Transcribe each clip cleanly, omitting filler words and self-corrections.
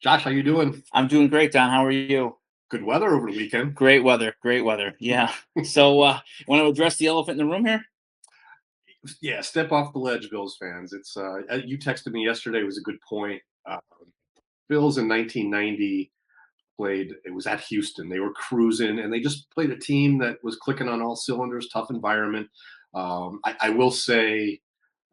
Josh, how you doing? I'm doing great, Don. How are you? Good weather over the weekend. Great weather. Great weather. Yeah. So, want to address the elephant in the room here? Yeah, step off the ledge, Bills fans. It's you texted me yesterday. It was a good point. Uh, Bills in 1990 played. It was at Houston. They were cruising, and they just played a team that was clicking on all cylinders. Tough environment. I will say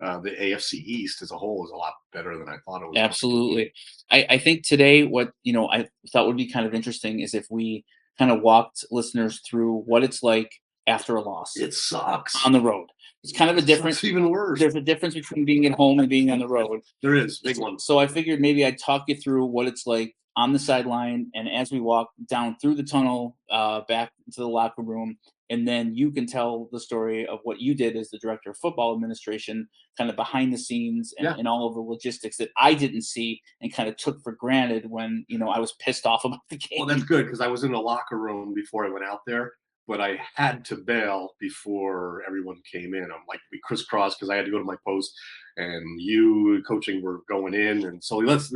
the AFC East as a whole is a lot better than I thought it was going to be. Absolutely. I think today, what I thought would be kind of interesting is if we kind of walked listeners through what it's like after a loss It sucks. on the road. It's kind of a It different. sucks even worse. There's a difference between being at home and being on the road. There is big one. So I figured maybe I'd talk you through what it's like on the sideline, and as we walk down through the tunnel, back to the locker room, and then you can tell the story of what you did as the director of football administration, kind of behind the scenes, and, Yeah. and all of the logistics that I didn't see and kind of took for granted when I was pissed off about the game. Well, that's good because I was in the locker room before I went out there, but I had to bail before everyone came in. I'm like, we crisscrossed because I had to go to my post, and you coaching were going in, and so Yeah. let's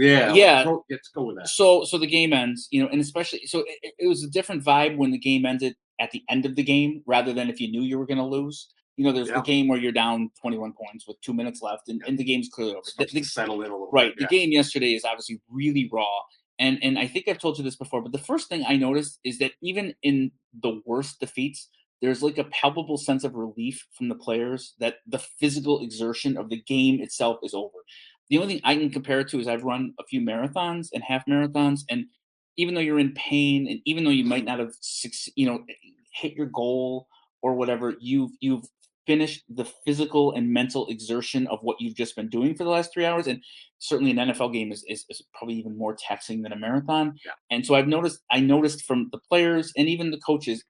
go with that. So the game ends, and especially it was a different vibe when the game ended at the end of the game rather than if you knew you were going to lose. There's the Yeah, game where you're down 21 points with 2 minutes left, and, yeah. and the game's clearly over. Starts to settle in a little bit. Right. The Yeah. game yesterday is obviously really raw. And I think I've told you this before, but the first thing I noticed is that even in the worst defeats, there's like a palpable sense of relief from the players that the physical exertion of the game itself is over. The only thing I can compare it to is I've run a few marathons and half marathons, and even though you're in pain, and even though you might not have hit your goal or whatever, you've finished the physical and mental exertion of what you've just been doing for the last 3 hours. And certainly an NFL game is probably even more taxing than a marathon. Yeah. And so I noticed from the players and even the coaches,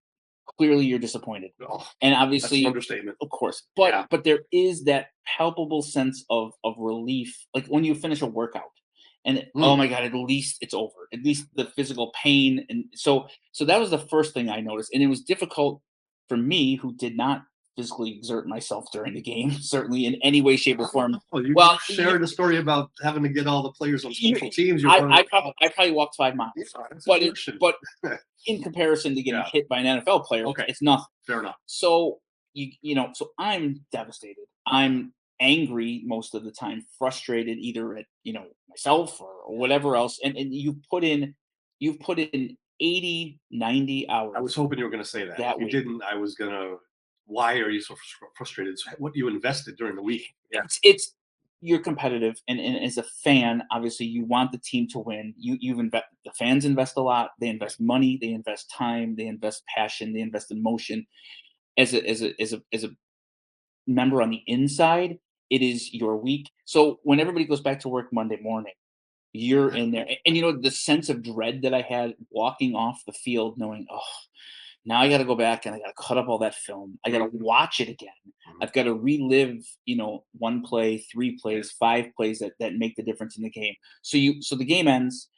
clearly you're disappointed. Oh, And that's an obviously, understatement. of course, but Yeah. but there is that palpable sense of relief, like when you finish a workout. And oh Mm. my God, at least it's over. At least the physical pain. And so that was the first thing I noticed. And it was difficult for me, who did not physically exert myself during the game, certainly in any way, shape, or form. Oh, you Well, shared a story about having to get all the players on you, special teams. You're I, running. I probably I probably walked 5 miles, Yeah, that's but exertion. in comparison to getting Yeah. hit by an NFL player, Okay. it's nothing. Fair enough. So so I'm devastated. I'm angry most of the time, frustrated either at myself or whatever else. And you've put in 80, 90 I was hours hoping you were going to say that. If that you week. didn't, I was going to. Why are you so frustrated? So what you invested during the week? Yeah. It's You're competitive, and as a fan, obviously you want the team to win. You've invest The fans invest a lot. They Yeah. invest money, they invest time, they invest passion, they invest emotion. As a member on the inside, it is your week. So when everybody goes back to work Monday morning, you're in there. And the sense of dread that I had walking off the field, knowing, oh, now I got to go back and I got to cut up all that film. I got to Mhm. watch it again. Mhm. I've got to relive, one play, three Yeah. plays, five plays that make the difference in the game. So the game ends,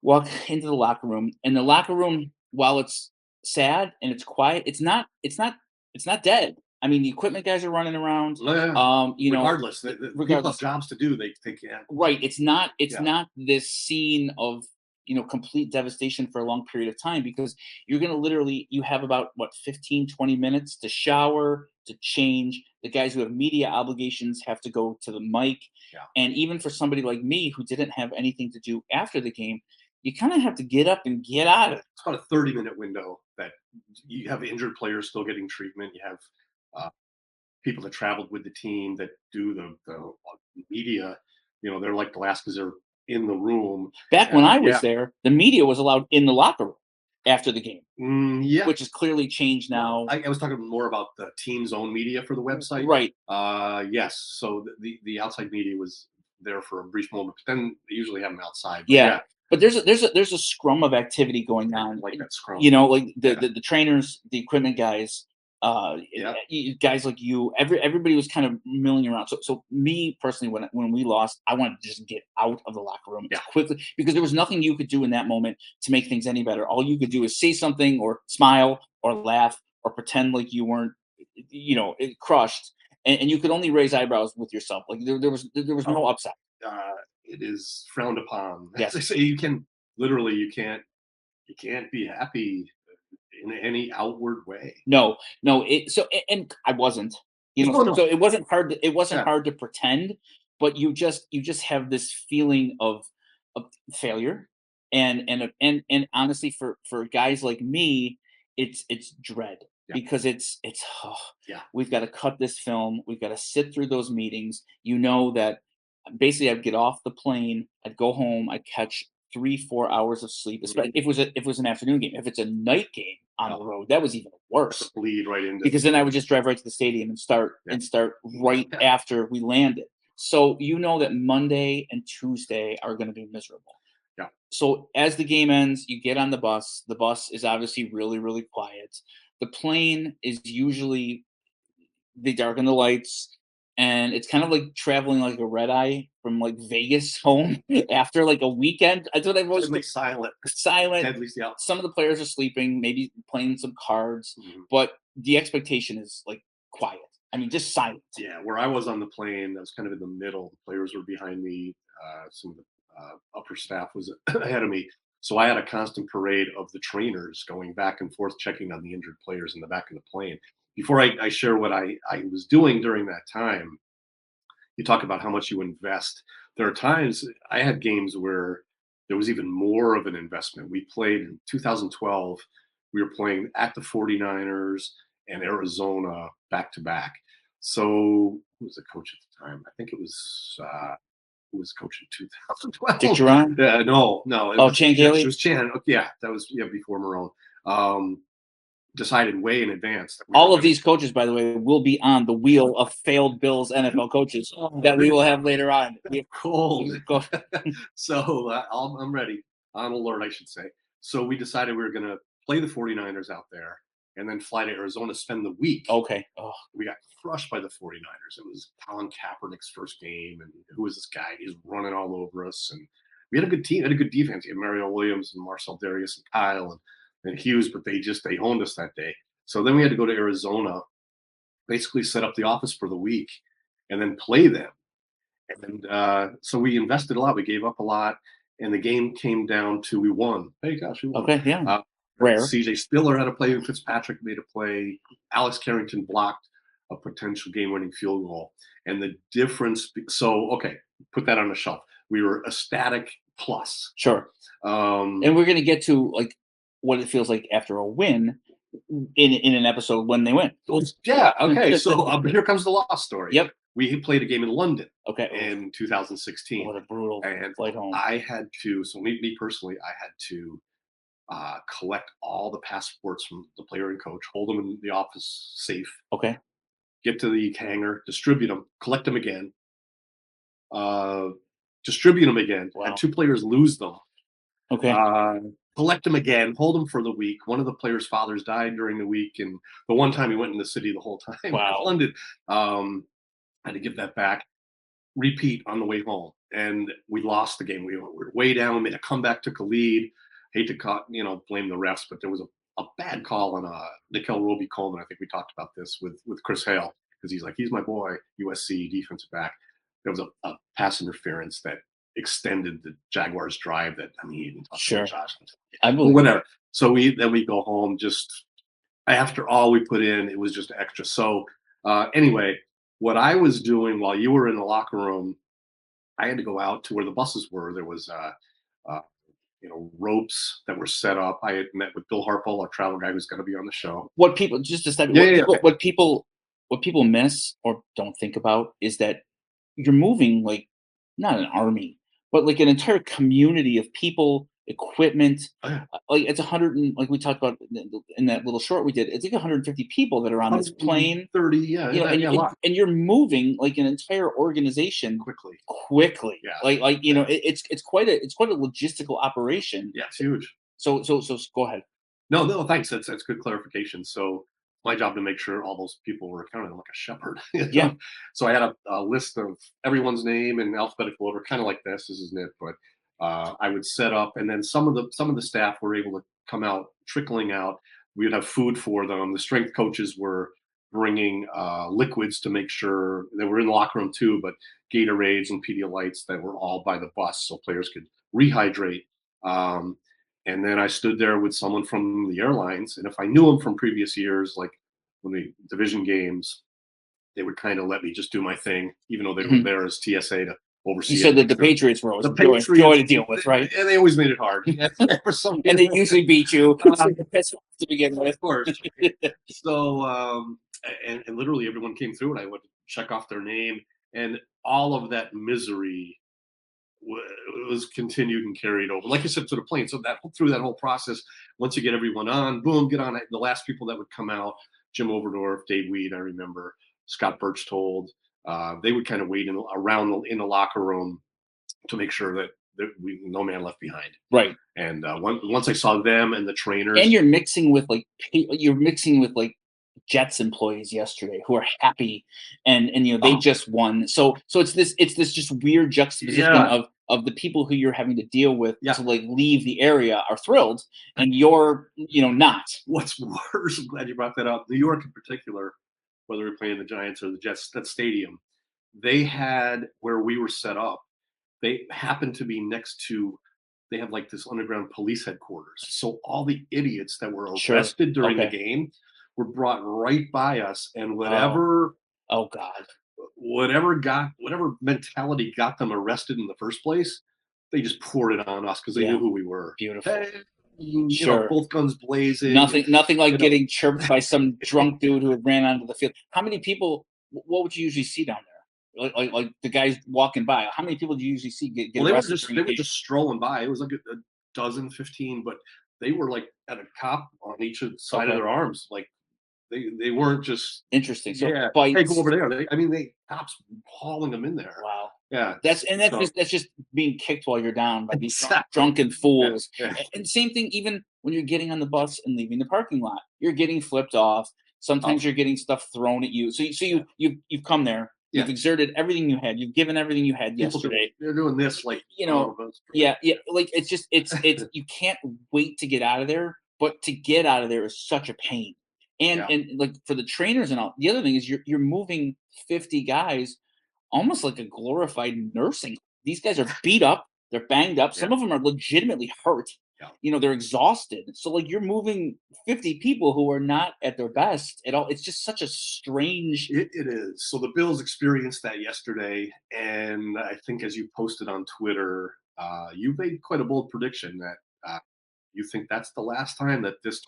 walk into the locker room, and the locker room, while it's sad and it's quiet, it's not dead. I mean, the equipment guys are running around. Oh, yeah. Um, you know, Regardless, people have regardless, jobs to do. They can't. right, it's Yeah. not this scene of complete devastation for a long period of time, because you're going to literally, you have about what, 15, 20 minutes to shower, to change. The guys who have media obligations have to go to the mic. Yeah. And even for somebody like me who didn't have anything to do after the game, you kind of have to get up and get out of it. It's about a 30-minute window that you have injured players still getting treatment. You have uh, people that traveled with the team that do the media. They're like the last because they're in the room. Back when I was Yeah. there, the media was allowed in the locker room after the game, Yeah. which has clearly changed Well, now. I was talking more about the team's own media for the website. Right. Yes. So the outside media was there for a brief moment, but then they usually have them outside. But Yeah, yeah, but there's a scrum of activity going I on. like that scrum. Like the, Yeah. the trainers, the equipment guys, Yeah. guys like you. Everybody was kind of milling around. So me personally, when we lost, I wanted to just get out of the locker room as Yeah. quickly, because there was nothing you could do in that moment to make things any better. All you could do is say something, or smile, or laugh, or pretend like you weren't, crushed, and you could only raise eyebrows with yourself. Like there was no upside. Uh, it is frowned upon. As I Yes. say, you can't be happy in any outward way. No, no, and I wasn't, Oh no, so it wasn't yeah, hard to pretend, but you just have this feeling of failure, and honestly, for guys like me, it's dread yeah, because it's oh, yeah. we've got to cut this film, we've got to sit through those meetings. You know that basically I'd get off the plane, I'd go home, I'd catch 3, 4 hours of sleep, especially Mhm. if it was an afternoon game. If it's a night game on the Oh, road, that was even to worse bleed right into because then I would just drive right to the stadium and start yeah, and start right yeah, after we landed. So you know that Monday and Tuesday are going to be miserable. yeah. So as the game ends, you get on the bus. The bus is obviously really, really quiet. The plane is usually they darken the lights, and it's kind of like traveling like a red eye from like Vegas home after like a weekend. That's what I've always Deadly silent, silent. deadly yeah. Some of the players are sleeping, maybe playing some cards, Mhm. but the expectation is like quiet. I mean, just silent. Yeah, where I was on the plane, I was kind of in the middle. The players were behind me. Some of the upper staff was ahead of me. So I had a constant parade of the trainers going back and forth, checking on the injured players in the back of the plane. Before I share what I was doing during that time, you talk about how much you invest. There are times I had games where there was even more of an investment. We played in 2012. We were playing at the 49ers and Arizona back to back. So who was the coach at the time? I think it was who was coach in Dick 2012. Duran? No, no, Oh, Chan it Gailey? was Chan. Yeah, that was yeah before Marrone. Um, decided way in advance that we were All of going to these coaches, by the way, will be on the wheel of failed Bills NFL coaches that we will have later on. cold. Go- So I'm ready, on alert, I should say. So we decided we were going to play the 49ers out there and then fly to Arizona, spend the week. okay. Oh, We got crushed by the 49ers. It was Colin Kaepernick's first game. And who was this guy? He's running all over us. And we had a good team, had a good defense. You had Mario Williams and Marcel Darius and Kyle and Hughes, but they owned us that day. So then we had to go to Arizona, basically set up the office for the week, and then play them. And so we invested a lot. We gave up a lot, and the game came down to we won. Hey, gosh, we won. okay. Yeah. Uh, Rare. CJ Spiller had a play. Fitzpatrick made a play. Alex Carrington blocked a potential game-winning field goal. And the difference. So okay, put that on the shelf. We were ecstatic plus. Sure. Um, And we're gonna get to like what it feels like after a win in an episode when they win. yeah. Okay. So here comes the lost story. Yep. We played a game in London Okay. in 2016. What a brutal And flight home. I had to, so me personally, I had to collect all the passports from the player and coach, hold them in the office safe, Okay. get to the hangar, distribute them, collect them again, uh, distribute them again. Had Wow. two players lose them, Okay. uh, collect them again, hold them for the week. One of the players' fathers died during the week, and the one time he went in the city the whole time in Wow. London, I had to give that back. Repeat on the way home, and we lost the game. We were way down. We made a comeback, took a lead. Hate to blame the refs, but there was a bad call on Nickel Roby Coleman. I think we talked about this with Chris Hale because he's my boy, USC defensive back. There was a pass interference that extended the Jaguars' drive. That I mean, he didn't talk about Sure. Josh, I but believe. whatever. So we go home. Just after all we put in, it was just extra. So anyway, what I was doing while you were in the locker room, I had to go out to where the buses were. There was, uh, ropes that were set up. I had met with Bill Harpole, our travel guy, who's going to be on the show. What people just to step Yeah, yeah, yeah. what people miss or don't think about is that you're moving like not an army, but like an entire community of people, equipment. Oh, yeah. Like it's 100 and like we talked about in that little short we did. It's like 150 people that are on this plane. 30, yeah, And yeah, a lot and you're moving like an entire organization quickly. quickly. Yeah, Like it's quite a logistical operation. yeah, it's huge. So go ahead. No, no, thanks. That's good clarification. So my job to make sure all those people were accounted. I'm like a shepherd. Yeah, So I had a list of everyone's name in alphabetical order, kind of like this. This isn't it, but I would set up, and then some of the staff were able to come out, trickling out. We would have food for them. The strength coaches were bringing liquids to make sure they were in the locker room too, but Gatorades and Pedialytes that were all by the bus so players could rehydrate. Um, and then I stood there with someone from the airlines, and if I knew them from previous years, like when the division games, they would kind of let me just do my thing, even though they were Mhm. there as TSA to You oversee it. said And that make the sure Patriots were always the joy Patriots, to deal with, right? and they always made it hard for some And reason. they usually beat you, so Um, you're pissed off to begin with. of course. So, and literally everyone came through, and I went to check off their name, and all of that misery was continued and carried over, like I said, to the plane. So that through that whole process, once you get everyone on, boom, get on it. The last people that would come out, Jim Overdorf, Dave Weed, I remember, Scott Birchtold, they would kind of wait around in the locker room to make sure that no man left behind. Right. And once I saw them and the And trainers, you're mixing with Jets employees yesterday who are happy, and they oh just won. So it's this just weird juxtaposition yeah, of the people who you're having to deal with yeah. to like leave the area are thrilled, and you're not. What's worse? I'm glad you brought that up. New York, in particular, whether we're playing the Giants or the Jets, that stadium, they had where we were set up. They happened to be next to. They have like this underground police headquarters. So all the idiots that were Sure. arrested during the Okay. game were brought right by us, and Oh. whatever Oh God. whatever mentality got them arrested in the first place, they just poured it on us because they knew Yeah. who we were. Beautiful. Hey, Sure. both guns blazing. Nothing like You know, getting chirped by some drunk dude who had ran onto the field. How many people? What would you usually see down there? Like the guys walking by. How many people do you usually see get well, they were arrested just during they a were game? just strolling by. It was like a dozen, 15, but they were like at a cop on each side of Okay, their arms. Like they weren't just interesting. So yeah. Hey, go over fights. there. I mean, they cops hauling them in there. Wow. Yeah. That's So just being kicked while you're down by these exactly. drunken Yeah. fools. Yeah. And same thing even when you're getting on the bus and leaving the parking lot. You're getting flipped off. Oh, Sometimes you're getting stuff thrown at you. So yeah. you've come there. Yeah. You've exerted everything you had. You've given everything you had People do. yesterday. They're doing this like You know, oh, that's great. yeah, yeah. Like it's you can't wait to get out of there. But to get out of there is such a pain. And Yeah. and like for the trainers and all, the other thing is you're moving 50 guys almost like a glorified nursing. These guys are beat up, they're banged up. Yeah. Some of them are legitimately hurt. Yeah. They're exhausted. So like you're moving 50 people who are not at their best at all. It's just such a strange. It is. So the Bills experienced that yesterday, and I think as you posted on Twitter, you made quite a bold prediction that you think that's the last time that this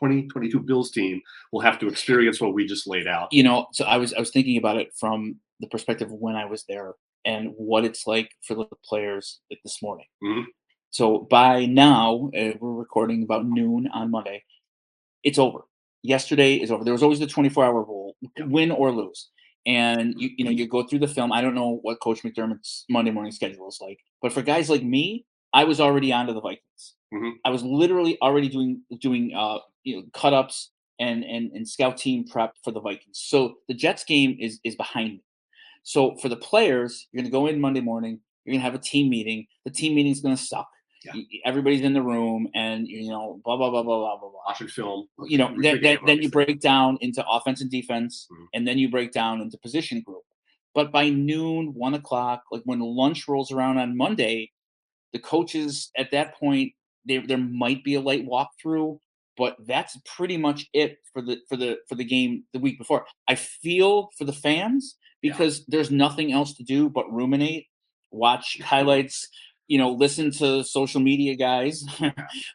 2022 Bills team will have to experience what we just laid out. So I was thinking about it from the perspective of when I was there and what it's like for the players like this morning. Mhm. So by now, we're recording about noon on Monday. It's over. Yesterday is over. There was always the 24-hour rule, Yeah. win or lose. And you go through the film. I don't know what Coach McDermott's Monday morning schedule is like, but for guys like me, I was already onto the Vikings. Mhm. I was literally already doing cut ups and scout team prep for the Vikings. So the Jets game is behind me. So for the players, you're going to go in Monday morning. You're going to have a team meeting. The team meeting is going to suck. Yeah. Everybody's in the room, and blah blah blah blah blah blah blah. Watching film. Then you break down into offense and defense, Mhm. and then you break down into position group. But by noon, 1 o'clock, like when lunch rolls around on Monday, the coaches at that point, there might be a light walkthrough, but that's pretty much it for the game the week before. I feel for the fans Yeah. because there's nothing else to do but ruminate, watch highlights, listen to social media guys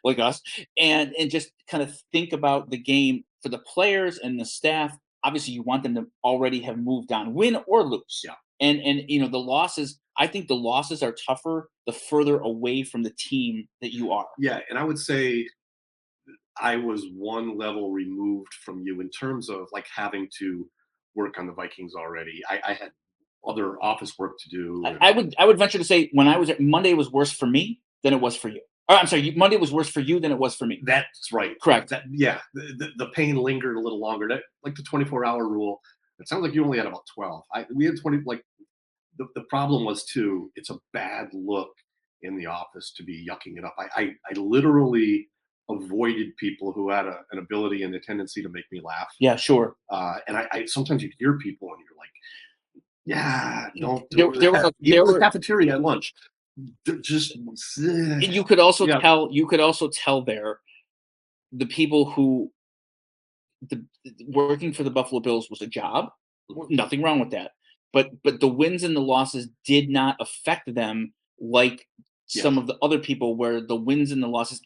like us, and just kind of think about the game for the players and the staff. Obviously, you want them to already have moved on, win or lose. Yeah. And the losses, I think the losses are tougher the further away from the team that you are. Yeah. And I would say I was one level removed from you in terms of like having to work on the Vikings already. I had other office work to do, I, and I would I would venture to say when I was at Monday was worse for me than it was for you. I'm sorry, Monday was worse for you than it was for me. that's right. Correct. That yeah, the pain lingered a little longer. That like the 24-hour rule. It sounds like you only had about 12. We had 20. Like the problem was too. It's a bad look in the office to be yucking it up. I literally avoided people who had an ability and a tendency to make me laugh. Yeah, sure. And I sometimes you hear people and you're like, Yeah, don't do There was that. Even the cafeteria at lunch, they're just and you could also yeah. tell there the people who the working for the Buffalo Bills was a job. Nothing wrong with that. But the wins and the losses did not affect them like some Yes. of the other people where the wins and the losses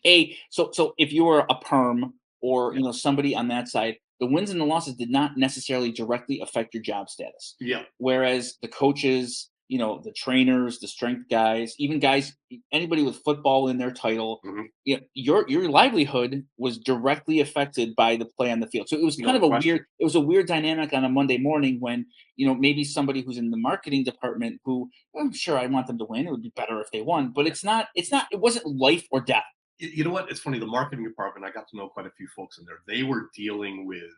so if you were a perm or Yeah. somebody on that side, the wins and the losses did not necessarily directly affect your job status. Yeah. Whereas the coaches, the trainers, the strength guys, even guys, anybody with football in their title, Mhm. your livelihood was directly affected by the play on the field. So it was kind No of a question. weird dynamic on a Monday morning when, maybe somebody who's in the marketing department who I'm sure I want them to win. It would be better if they won, but Yeah. it wasn't life or death. You know what? It's funny. The marketing department, I got to know quite a few folks in there. They were dealing with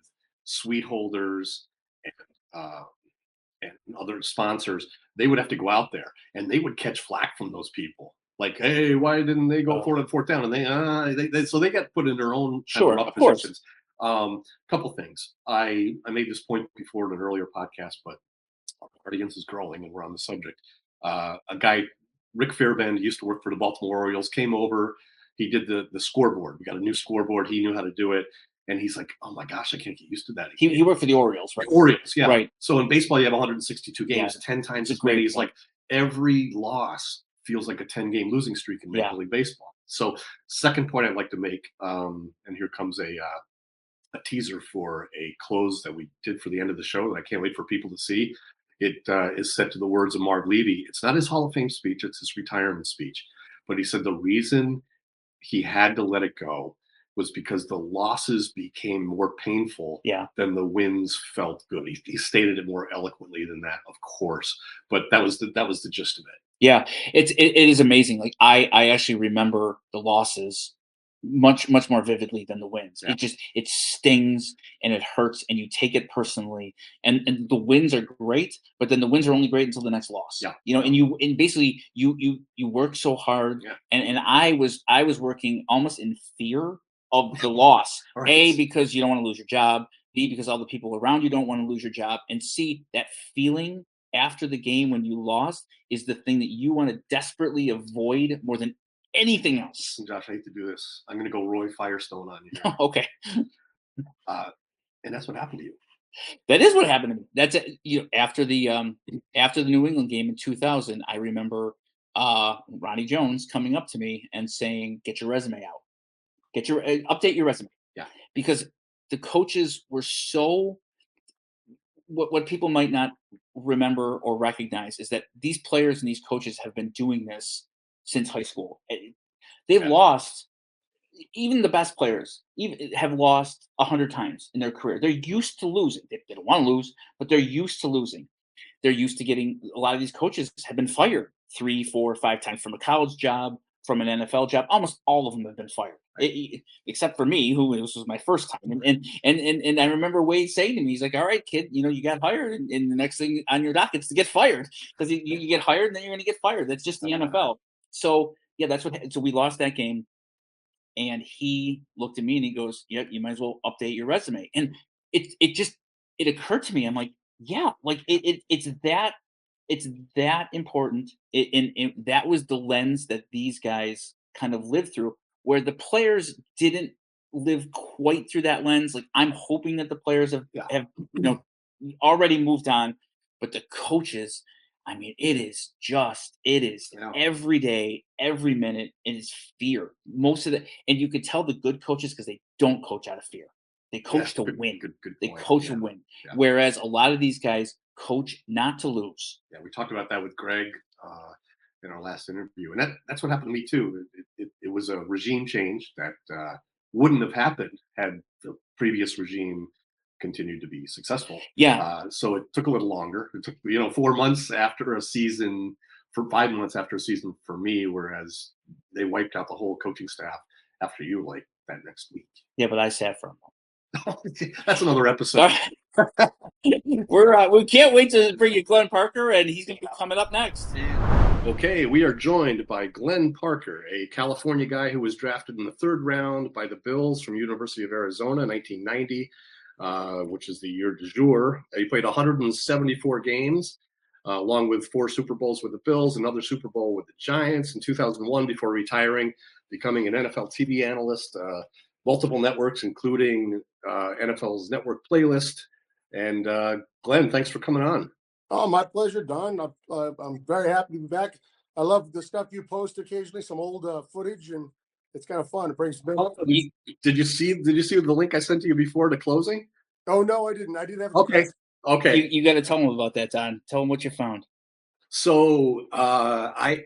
suite holders and uh, and other sponsors. They would have to go out there and they would catch flack from those people. Like, hey, why didn't they go Oh, for it on fourth down? And they so they got put in their own kind of sure, rough of course. positions. Couple things. I made this point before in an earlier podcast, but our audience is growing and we're on the subject. A guy, Rick Fairband, used to work for the Baltimore Orioles, came over. He did the scoreboard. We got a new scoreboard. He knew how to do it. And he's like, oh my gosh, I can't get used to that He again. worked for the Orioles, The right? Orioles, yeah. Right. So in baseball, you have 162 Yeah, games, 10 times it's a as many. great It's point. like every loss feels like a 10-game losing streak in Yeah. Major League Baseball. So, second point I'd like to make, and here comes a teaser for a close that we did for the end of the show that I can't wait for people to see. It is set to the words of Marv Levy. It's not his Hall of Fame speech, it's his retirement speech. But he said the reason he had to let it go was because the losses became more painful Yeah. than the wins felt good. He stated it more eloquently than that, of course, but that was the gist of it. Yeah, it is amazing. Like I actually remember the losses much more vividly than the wins. Yeah, It stings and it hurts and you take it personally. And the wins are great, but then the wins are only great until the next loss. yeah, And basically you work so hard yeah. and I was working almost in fear of the loss. All A, right. because you don't want to lose your job. B, because all the people around you don't want to lose your job. And C, that feeling after the game when you lost is the thing that you want to desperately avoid more than anything else. Josh, I hate to do this. I'm going to go Roy Firestone on you here. Okay. Uh, and that's what happened to you. That is what happened to me. That's it. After the New England game in 2000, I remember Ronnie Jones coming up to me and saying, "Get your resume out. Update your resume." Yeah. Because the coaches were so what people might not remember or recognize is that these players and these coaches have been doing this since high school. They've Yeah. lost. Even the best players even have lost 100 times in their career. They're used to losing. They don't want to lose, but they're used to losing. They're used to getting. A lot of these coaches have been fired 3, 4, 5 times from a college job, from an NFL job. Almost all of them have been fired, except for me, who this was my first time. And I remember Wade saying to me, he's like, "All right, kid, you got hired, and the next thing on your docket is to get fired because you get hired, and then you're going to get fired. That's just the NFL." So yeah, that's what. So we lost that game. And he looked at me and he goes, "Yep, you might as well update your resume." And it occurred to me. I'm like, yeah, like it's that important. And that was the lens that these guys kind of lived through, where the players didn't live quite through that lens. Like I'm hoping that the players Yeah. have already moved on, but the coaches, I mean, it is Yeah. every day, every minute, it is fear. Most of the, and you could tell the good coaches because they don't coach out of fear. They coach to win. Good They point. coach Yeah. to win. Yeah. Whereas a lot of these guys coach not to lose. Yeah, we talked about that with Greg in our last interview, and that's what happened to me too. It was a regime change that wouldn't have happened had the previous regime continued to be successful. Yeah. So it took a little longer. It took 4 months after a season, for 5 months after a season for me, whereas they wiped out the whole coaching staff after you like that next week. Yeah, but I sat for a That's another episode. We can't wait to bring you Glenn Parker, and he's going to be coming up next. Okay, we are joined by Glenn Parker, a California guy who was drafted in the third round by the Bills from University of Arizona in 1990, which is the year du jour. He played 174 games. along with 4 Super Bowls with the Bills, another Super Bowl with the Giants in 2001 before retiring, becoming an NFL TV analyst, multiple networks, including NFL's network playlist. And Glenn, thanks for coming on. Oh, my pleasure, Don. I'm very happy to be back. I love the stuff you post occasionally, some old footage, and it's kind of fun. It brings memories. Did you see the link I sent to you before the closing? Oh no, I didn't. I didn't have a Okay. chance. Okay. You got to tell them about that, Don. Tell them what you found. So I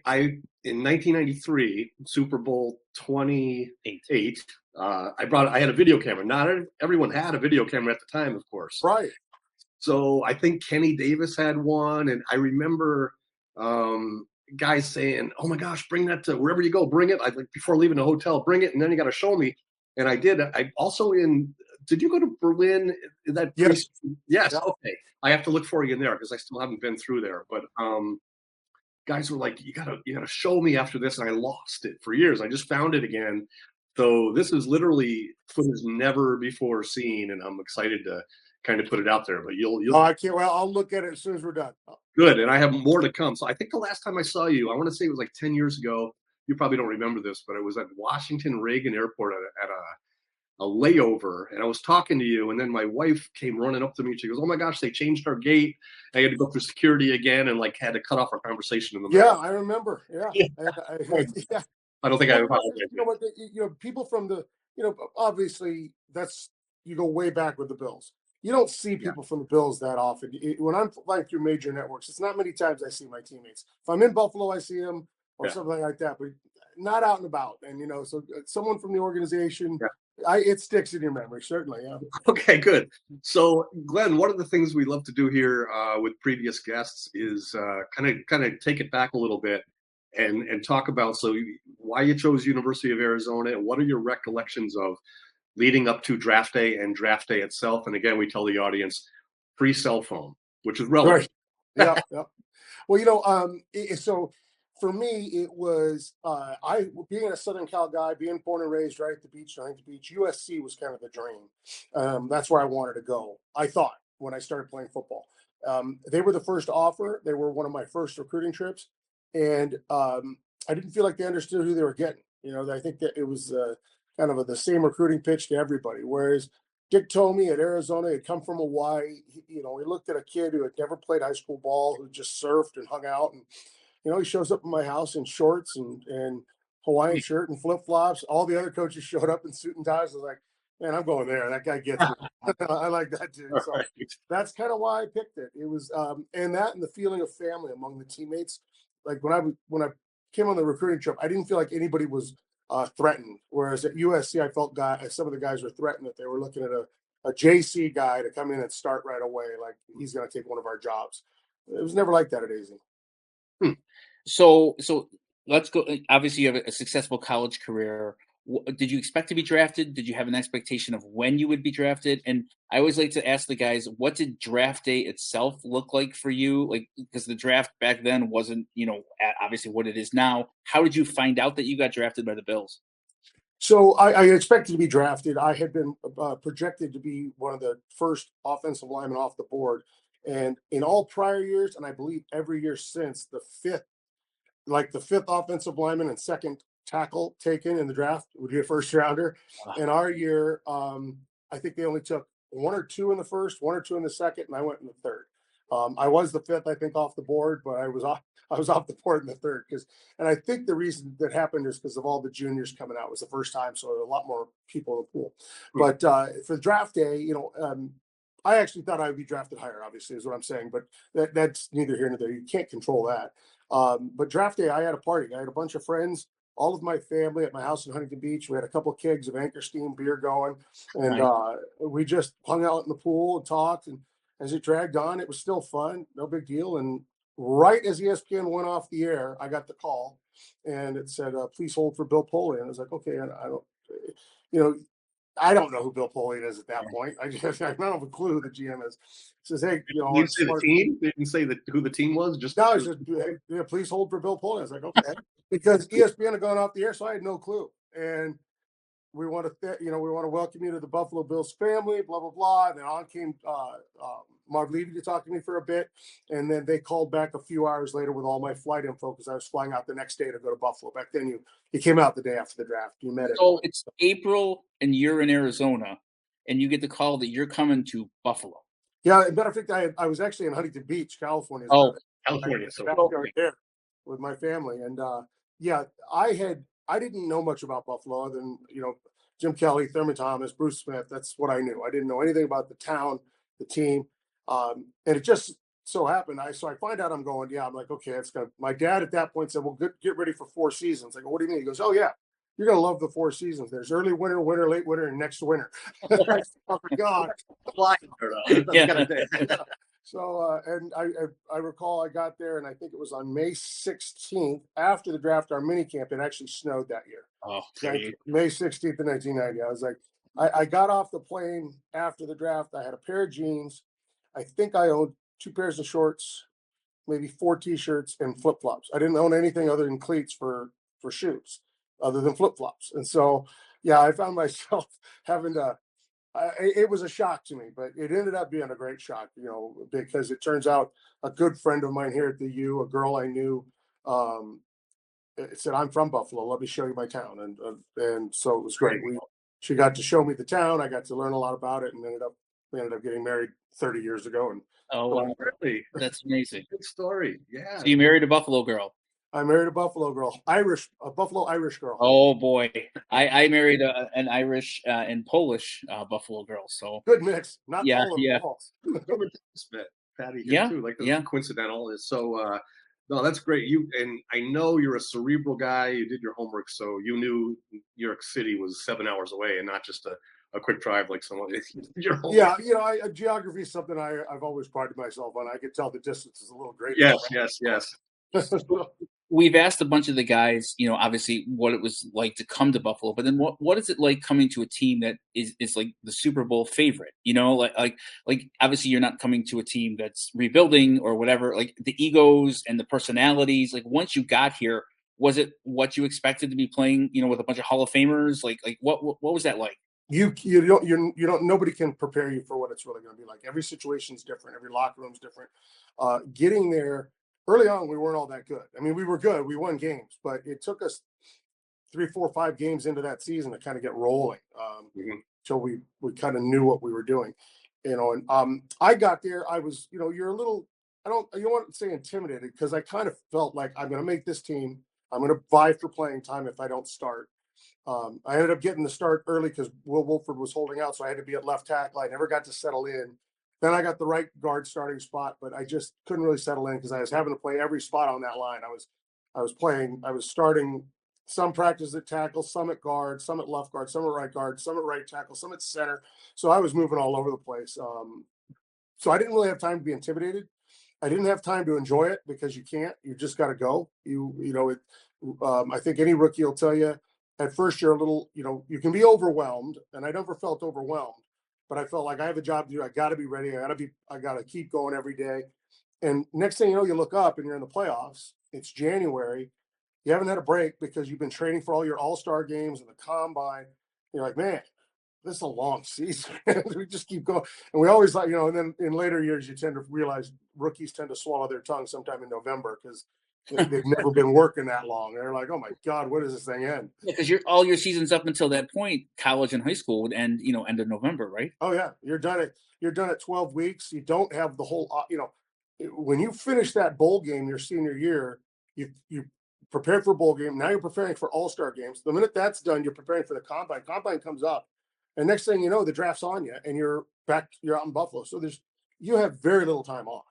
in 1993 Super Bowl 28. I had a video camera. Not everyone had a video camera at the time, of course. Right. So I think Kenny Davis had one, and I remember guys saying, "Oh my gosh, bring that to wherever you go. Bring it." I like before leaving the hotel, bring it, and then you got to show me. And I did. I also in. Did you go to Berlin? That Yes. Yes. Yeah. Okay. I have to look for you in there because I still haven't been through there. But guys were like, you gotta show me after this, and I lost it for years. I just found it again. So this is literally footage never before seen, and I'm excited to kind of put it out there. But you'll Oh, I can't. Well, I'll look at it as soon as we're done. good, and I have more to come. So I think the last time I saw you, I want to say it was like 10 years ago. You probably don't remember this, but it was at Washington Reagan Airport at a layover, and I was talking to you, and then my wife came running up to me. She goes, "Oh my gosh, they changed our gate." I had to go through security again, and like had to cut off our conversation in the middle. Yeah, I remember. Yeah. Yeah. Yeah. I don't think I Well, ever. you know what? People from the, obviously that's you go way back with the Bills. You don't see Yeah. people from the Bills that often. When I'm flying through major networks, it's not many times I see my teammates. If I'm in Buffalo, I see them or Yeah. something like that, but not out and about. And so someone from the organization, Yeah. it sticks in your memory, certainly. Yeah. Okay, good. So, Glenn, one of the things we love to do here with previous guests is kind of take it back a little bit and talk about why you chose University of Arizona and what are your recollections of leading up to draft day and draft day itself. And again, we tell the audience free cell phone, which is relevant. Right. Yeah. Yeah. Well, so for me, it was I being a Southern Cal guy, being born and raised right at the beach, Huntington Beach. USC was kind of the dream. That's where I wanted to go. I thought when I started playing football, they were the first offer. They were one of my first recruiting trips, and I didn't feel like they understood who they were getting. I think that it was kind of the same recruiting pitch to everybody. Whereas Dick Tomey at Arizona had come from Hawaii. He looked at a kid who had never played high school ball, who just surfed and hung out, and he shows up in my house in shorts and Hawaiian shirt and flip flops. All the other coaches showed up in suit and ties. I was like, man, I'm going there. That guy gets me. I like that dude. So Right. that's kind of why I picked it. It was and the feeling of family among the teammates. Like when I came on the recruiting trip, I didn't feel like anybody was threatened. Whereas at USC, I felt some of the guys were threatened that they were looking at a JC guy to come in and start right away, like he's going to take one of our jobs. It was never like that at AZ. So let's go. Obviously, you have a successful college career. Did you expect to be drafted? Did you have an expectation of when you would be drafted? And I always like to ask the guys, what did draft day itself look like for you? Like, because the draft back then wasn't, obviously what it is now. How did you find out that you got drafted by the Bills? So I expected to be drafted. I had been projected to be one of the first offensive linemen off the board. And in all prior years, and I believe every year since, the fifth offensive lineman and second tackle taken in the draft would be a first rounder. In our year, I think they only took one or two in the first, one or two in the second, and I went in the third. I was the fifth, I think, off the board, but I was off the board in the third and I think the reason that happened is because of all the juniors coming out. It was the first time, so there were a lot more people in the pool. But for the draft day, I actually thought I would be drafted higher, obviously, is what I'm saying, but that's neither here nor there. You can't control that. But draft day, I had a party. I had a bunch of friends, all of my family at my house in Huntington Beach. We had a couple of kegs of Anchor Steam beer going, and we just hung out in the pool and talked. And as it dragged on, it was still fun, no big deal. And right as ESPN went off the air, I got the call, and it said, "Please hold for Bill Polian." I was like, "Okay, I don't, you know." I don't know who Bill Polian is at that point. I don't have a clue who the GM is. He says, "Hey, You didn't say the team? They didn't say who the team was? Just no." He said, "Hey, please hold for Bill Polian." I was like, "Okay," because ESPN had gone off the air, so I had no clue. And we want to welcome you to the Buffalo Bills family, blah blah blah. And then on came Marv Levy to talk to me for a bit, and then they called back a few hours later with all my flight info because I was flying out the next day to go to Buffalo. Back then, you came out the day after the draft. You met it. So it's April and you're in Arizona, and you get the call that you're coming to Buffalo. Yeah, as a matter of fact, I was actually in Huntington Beach, California. Oh, California. So backyard there with my family, and yeah, I didn't know much about Buffalo other than Jim Kelly, Thurman Thomas, Bruce Smith. That's what I knew. I didn't know anything about the town, the team, and it just so happened. I find out I'm going. Yeah, I'm like, okay, it's gonna. My dad at that point said, "Well, get ready for 4 seasons." I go, "What do you mean?" He goes, "Oh yeah, you're gonna love the 4 seasons. There's early winter, winter, late winter, and next winter." I forgot. yeah. So, and I recall I got there, and I think it was on May 16th after the draft, our mini camp. It actually snowed that year. Oh, May 16th of 1990. I was like, I got off the plane after the draft. I had a pair of jeans. I think I owned 2 pairs of shorts, maybe 4 t-shirts, and flip flops. I didn't own anything other than cleats for shoes, other than flip flops. And so, yeah, I found myself having to. It was a shock to me, but it ended up being a great shock, because it turns out a good friend of mine here at the U, a girl I knew, said, "I'm from Buffalo. Let me show you my town," and so it was great. She got to show me the town. I got to learn a lot about it, and we ended up getting married 30 years ago. And oh, wow. Really, That's amazing. good story. Yeah. So you married a Buffalo girl. I married a Buffalo girl, a Buffalo Irish girl. Oh boy, I married an Irish and Polish Buffalo girl. So good mix. Not yeah, all of yeah. Patty Yeah, too. Like yeah. coincidental is so. No, that's great. And I know you're a cerebral guy. You did your homework, so you knew New York City was 7 hours away and not just a quick drive like someone. Yeah, geography is something I've always prided myself on. I could tell the distance is a little greater. Yes. We've asked a bunch of the guys, obviously what it was like to come to Buffalo, but then what is it like coming to a team that is like the Super Bowl favorite? Like obviously you're not coming to a team that's rebuilding or whatever. Like the egos and the personalities. Like once you got here, was it what you expected to be playing? With a bunch of Hall of Famers. Like what was that like? You don't nobody can prepare you for what it's really going to be like. Every situation's different. Every locker room's different. Getting there early on, we weren't all that good. I mean, we were good. We won games, but it took us 3, 4, 5 games into that season to kind of get rolling. So we kind of knew what we were doing, and I got there. I was, you're a little, you don't want to say intimidated because I kind of felt like I'm going to make this team. I'm going to vie for playing time if I don't start. I ended up getting the start early because Will Wolford was holding out, so I had to be at left tackle. I never got to settle in. Then I got the right guard starting spot, but I just couldn't really settle in because I was having to play every spot on that line. I was starting some practice at tackle, some at guard, some at left guard, some at right guard, some at right tackle, some at center. So I was moving all over the place. So I didn't really have time to be intimidated. I didn't have time to enjoy it because you can't. You just got to go. I think any rookie will tell you at first you're a little, you can be overwhelmed, and I never felt overwhelmed. But I felt like I have a job to do. I got to be ready. I got to keep going every day. And next thing you know, you look up and you're in the playoffs. It's January. You haven't had a break because you've been training for all your all-star games and the combine. You're like, man, this is a long season. We just keep going. And we always like, and then in later years, you tend to realize rookies tend to swallow their tongue sometime in November because they've never been working that long. They're like, oh my God, what does this thing end? Because all your seasons up until that point, college and high school would end, end of November, right? Oh yeah, you're done at 12 weeks. You don't have the whole, when you finish that bowl game your senior year, you prepared for a bowl game. Now you're preparing for all-star games. The minute that's done, you're preparing for the combine. Combine comes up, and next thing you know, the draft's on you, and you're out in Buffalo. So you have very little time off,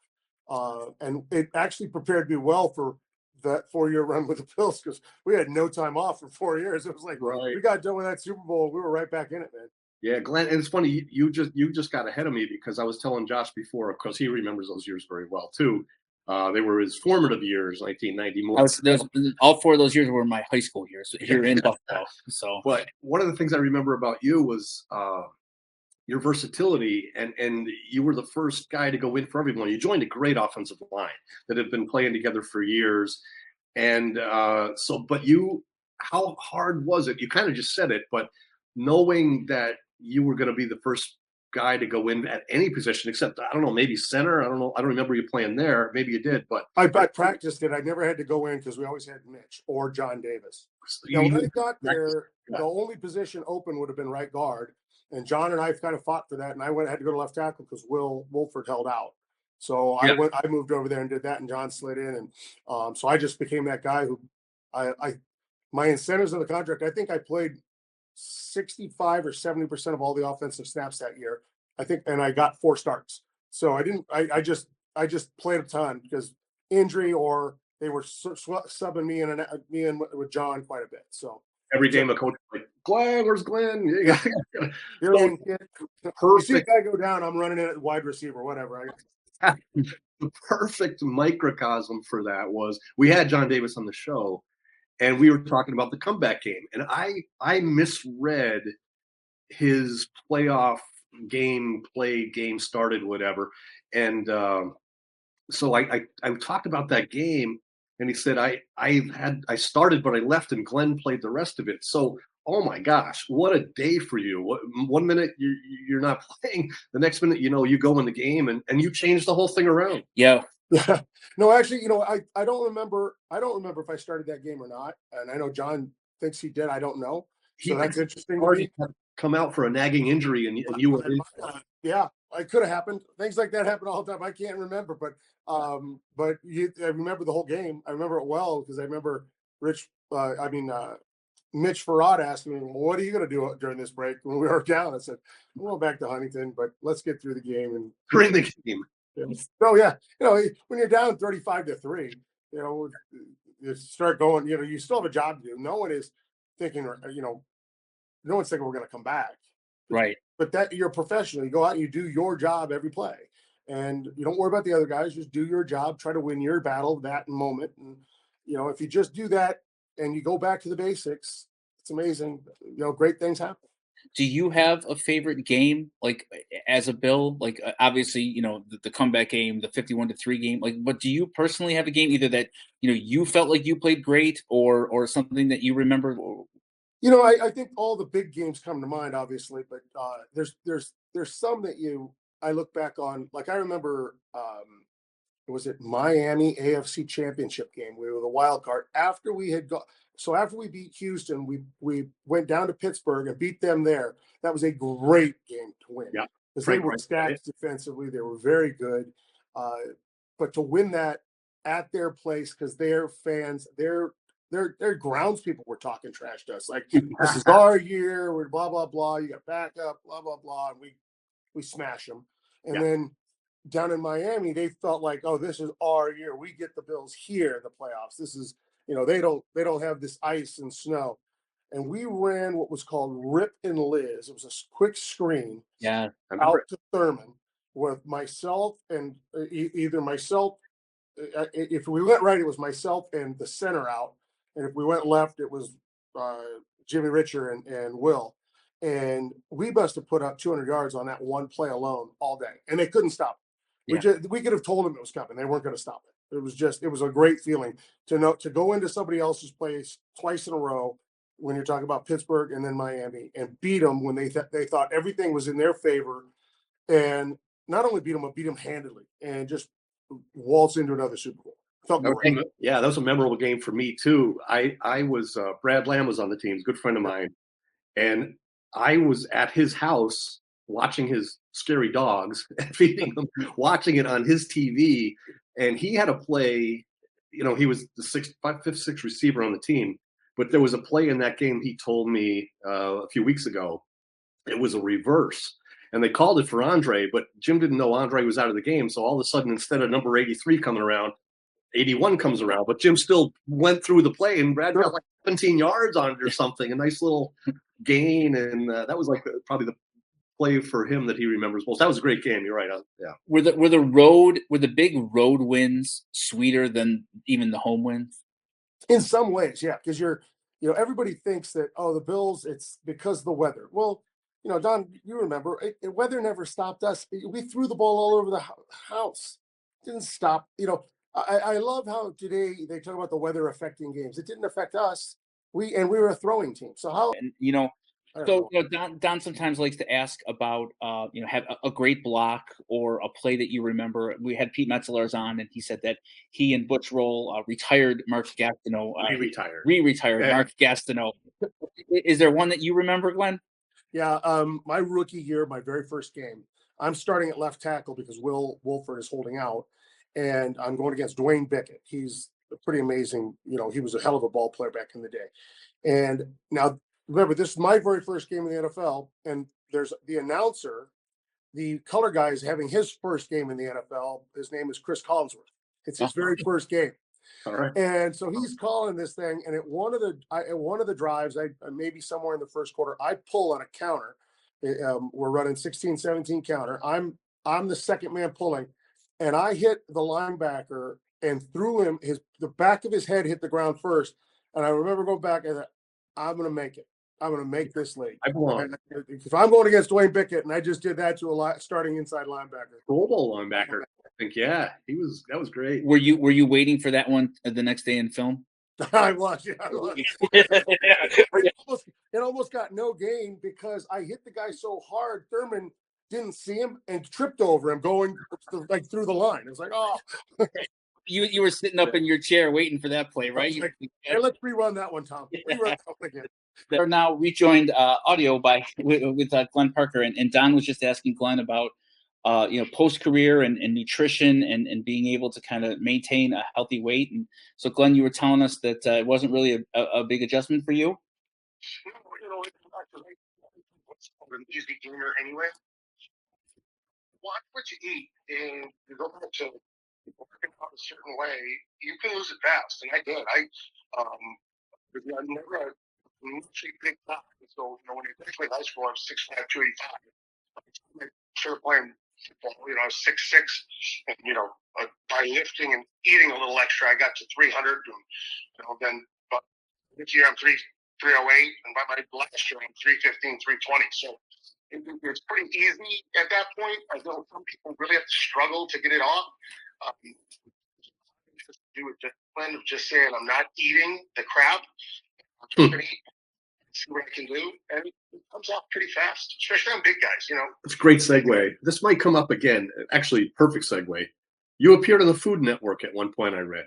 and it actually prepared me well for that 4-year run with the Bills because we had no time off for 4 years. It was like we got done with that Super Bowl, we were right back in it, man. Yeah, Glenn, and it's funny you just got ahead of me because I was telling Josh before, of course he remembers those years very well too. They were his formative years, 1990 more. All 4 of those years were my high school years here in Buffalo. So, but one of the things I remember about you was your versatility, and you were the first guy to go in for everyone. You joined a great offensive line that had been playing together for years, and how hard was it? You kind of just said it, but knowing that you were going to be the first guy to go in at any position except, I don't know, maybe center. I don't know. I don't remember you playing there. Maybe you did, but I practiced it. I never had to go in because we always had Mitch or John Davis. Now, when I got there, the only position open would have been right guard. And John and I kind of fought for that. And I had to go to left tackle because Will Wolford held out. So I moved over there and did that, and John slid in. And so I just became that guy who my incentives in the contract, I think I played 65 or 70% of all the offensive snaps that year. I think, and I got 4 starts. So I just played a ton because injury, or they were subbing me in with John quite a bit. So every game, a coach was like, Glenn, where's Glenn? You're in, you see a guy go down, I'm running in at wide receiver, whatever. The perfect microcosm for that was we had John Davis on the show, and we were talking about the comeback game, and I misread his playoff game started, whatever, and so I talked about that game, and he said I started, but I left, and Glenn played the rest of it. So, oh my gosh, what a day for you! One minute you're not playing, the next minute you go in the game and you change the whole thing around. Yeah. No, actually, I don't remember. I don't remember if I started that game or not, and I know John thinks he did. I don't know. So that's interesting. Already come out for a nagging injury, and you were in. Yeah, it could have happened. Things like that happen all the time. I can't remember, but I remember the whole game. I remember it well because I remember Mitch Farad asked me, well, "What are you going to do during this break?" When we were down, I said, "We'll go back to Huntington, but let's get through the game." And during the game. So yeah, when you're down 35-3, you start going. You still have a job to do. No one is thinking, no one's thinking we're going to come back. Right. But that you're a professional. You go out and you do your job every play. And you don't worry about the other guys. Just do your job. Try to win your battle that moment. And, if you just do that and you go back to the basics, it's amazing. Great things happen. Do you have a favorite game, like as a Bill? Like obviously, the comeback game, the 51-3 game. Like, but do you personally have a game either that you felt like you played great, or something that you remember? I think all the big games come to mind, obviously, but there's some that I look back on. Like I remember, was it Miami AFC Championship game? We were the wild card after we had got. So after we beat Houston, we went down to Pittsburgh and beat them there. That was a great game to win. Yeah, because they were stacked defensively. They were very good. But to win that at their place, because their fans, their grounds people were talking trash to us. Like, this is our year. We're blah, blah, blah. You got backup, blah, blah, blah. And we smash them. And then down in Miami, they felt like, oh, this is our year. We get the Bills here in the playoffs. This is, they don't have this ice and snow. And we ran what was called Rip and Liz. It was a quick screen out to Thurman with myself and either myself. If we went right, it was myself and the center out. And if we went left, it was Jimmy Richer and Will. And we must have put up 200 yards on that one play alone all day. And they couldn't stop it. We could have told them it was coming. They weren't going to stop it. It was a great feeling to go into somebody else's place twice in a row when you're talking about Pittsburgh and then Miami and beat them when they thought everything was in their favor. And not only beat them, but beat them handily and just waltz into another Super Bowl. Felt great. Yeah, that was a memorable game for me too. I was Brad Lamb was on the team, a good friend of mine, and I was at his house watching his scary dogs and feeding them, watching it on his TV, and he had a play. He was the fifth, sixth receiver on the team, but there was a play in that game he told me a few weeks ago. It was a reverse. And they called it for Andre, but Jim didn't know Andre was out of the game. So all of a sudden, instead of number 83 coming around, 81 comes around. But Jim still went through the play, and Brad got like 17 yards on it or something, a nice little gain. And that was like probably the play for him that he remembers most. That was a great game. You're right. Yeah. Were the big road wins sweeter than even the home wins? In some ways, yeah, because everybody thinks that, oh, the Bills, it's because of the weather. Well, Don, you remember, weather never stopped us. We threw the ball all over the house. Didn't stop. I love how today they talk about the weather affecting games. It didn't affect us. We were a throwing team. So how? And I don't So know. Don sometimes likes to ask about have a great block or a play that you remember. We had Pete Metzler's on, and he said that he and Butch Roll retired Mark Gastineau, Re-retired. re-retired Mark Gastineau. Is there one that you remember, Glenn? Yeah, my rookie year, my very first game, I'm starting at left tackle because Will Wolford is holding out, and I'm going against Dwayne Bickett. He's pretty amazing. He was a hell of a ball player back in the day. And now, remember, this is my very first game in the NFL, and there's the announcer, the color guy is having his first game in the NFL. His name is Chris Collinsworth. It's his very first game. All right. And so he's calling this thing, and at one of the drives, I maybe somewhere in the first quarter, I pull on a counter. We're running 16-17 counter. I'm the second man pulling, and I hit the linebacker and threw him. The back of his head hit the ground first, and I remember going back and I'm going to make it. I'm going to make this league. If I'm going against Dwayne Bickett, and I just did that to a starting inside linebacker, Pro Bowl linebacker. I think, yeah, that was great. Were you waiting for that one the next day in film? I was. It almost got no gain because I hit the guy so hard. Thurman didn't see him and tripped over him going like through the line. It was like, oh. You were sitting up in your chair waiting for that play, right? Like, hey, let's rerun that one, Tom. Rerun that one again. They're now rejoined audio with Glenn Parker, and Don was just asking Glenn about post career and nutrition and being able to kind of maintain a healthy weight. And so, Glenn, you were telling us that it wasn't really a big adjustment for you. I'm an easy gainer anyway. Watch what you eat, and you go back to working out a certain way. You can lose it fast, and I did. I'm never a big guy. So when I graduated high school, I was 6'5", 285. I started playing football. I was 6'6", and by lifting and eating a little extra, I got to 300. And then but this year I'm 308, and by my last year I'm 315, 320. So it's pretty easy at that point. I know some people really have to struggle to get it off. Just do it discipline of just saying I'm not eating the crap. I'm just gonna eat, see what I can do, and it comes off pretty fast, especially on big guys. It's a great segue. This might come up again. Actually, perfect segue. You appeared on the Food Network at one point, I read.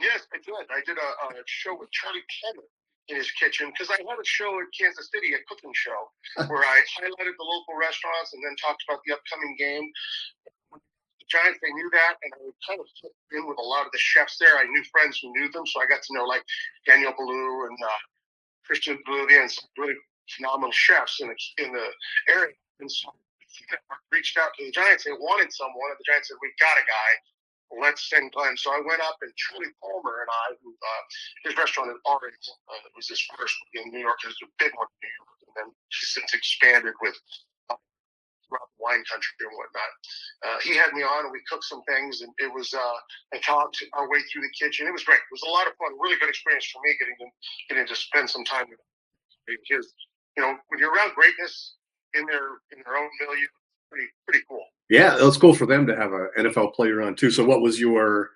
Yes, I did. I did a show with Charlie Palmer in his kitchen because I had a show in Kansas City, a cooking show, where I highlighted the local restaurants and then talked about the upcoming game. The Giants, they knew that, and I would kind of fit in with a lot of the chefs there. I knew friends who knew them, so I got to know like Daniel Ballou and Christian Bouvier and some really phenomenal chefs in the area. And so I reached out to the Giants. They wanted someone, and the Giants said, "We've got a guy. Let's send Glenn." So I went up, and Charlie Palmer and I, his restaurant in Orange, it was his first in New York. It was a big one in New York, and then he's since expanded with wine country and whatnot. He had me on, and we cooked some things, and it was and talked our way through the kitchen. It was great. It was a lot of fun. Really good experience for me getting to spend some time with kids. When you're around greatness in their own milieu, pretty cool. Yeah, it's cool for them to have an NFL player on too. So, what was your